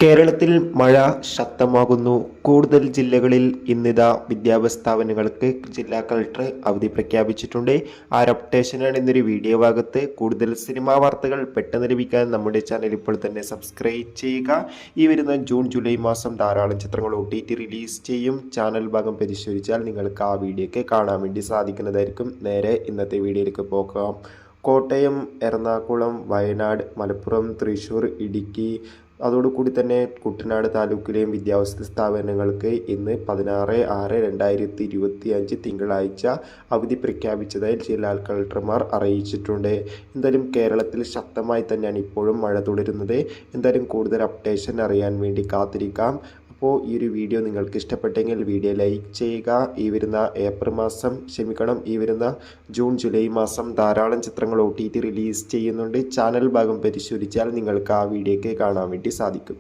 കേരളത്തിൽ മഴ ശക്തമാകുന്നു. കൂടുതൽ ജില്ലകളിൽ ഇന്നിതാ വിദ്യാഭ്യാസ സ്ഥാപനങ്ങൾക്ക് ജില്ലാ കളക്ടർ അവധി പ്രഖ്യാപിച്ചിട്ടുണ്ട്. ആ ഒരു അപ്ഡേഷനാണ് ഇന്നൊരു വീഡിയോ ഭാഗത്ത്. കൂടുതൽ സിനിമാ വാർത്തകൾ പെട്ടെന്ന് ലഭിക്കാൻ നമ്മുടെ ചാനൽ ഇപ്പോൾ തന്നെ സബ്സ്ക്രൈബ് ചെയ്യുക. ഈ വരുന്ന ജൂൺ ജൂലൈ മാസം ധാരാളം ചിത്രങ്ങൾ OTT റിലീസ് ചെയ്യും. ചാനൽ ഭാഗം പരിശോധിച്ചാൽ നിങ്ങൾക്ക് ആ വീഡിയോയ്ക്ക് കാണാൻ വേണ്ടി സാധിക്കുന്നതായിരിക്കും. നേരെ ഇന്നത്തെ വീഡിയോയിലേക്ക് പോകാം. കോട്ടയം, എറണാകുളം, വയനാട്, മലപ്പുറം, തൃശ്ശൂർ, ഇടുക്കി, അതോടുകൂടി തന്നെ കുട്ടനാട് താലൂക്കിലെയും വിദ്യാഭ്യാസ സ്ഥാപനങ്ങൾക്ക് ഇന്ന് 16/6/2025 തിങ്കളാഴ്ച അവധി പ്രഖ്യാപിച്ചതായി ജില്ലാ കളക്ടർമാർ അറിയിച്ചിട്ടുണ്ട്. എന്തായാലും കേരളത്തിൽ ശക്തമായി തന്നെയാണ് ഇപ്പോഴും മഴ തുടരുന്നത്. എന്തായാലും കൂടുതൽ അപ്ഡേഷൻ അറിയാൻ വേണ്ടി കാത്തിരിക്കാം. അപ്പോൾ ഈ ഒരു വീഡിയോ നിങ്ങൾക്ക് ഇഷ്ടപ്പെട്ടെങ്കിൽ വീഡിയോ ലൈക്ക് ചെയ്യുക. ഈ വരുന്ന ജൂൺ ജൂലൈ മാസം ധാരാളം ചിത്രങ്ങൾ OTT റിലീസ് ചെയ്യുന്നുണ്ട്. ചാനൽ ഭാഗം പരിശോധിച്ചാൽ നിങ്ങൾക്ക് ആ വീഡിയോയ്ക്ക് കാണാൻ വേണ്ടി സാധിക്കും.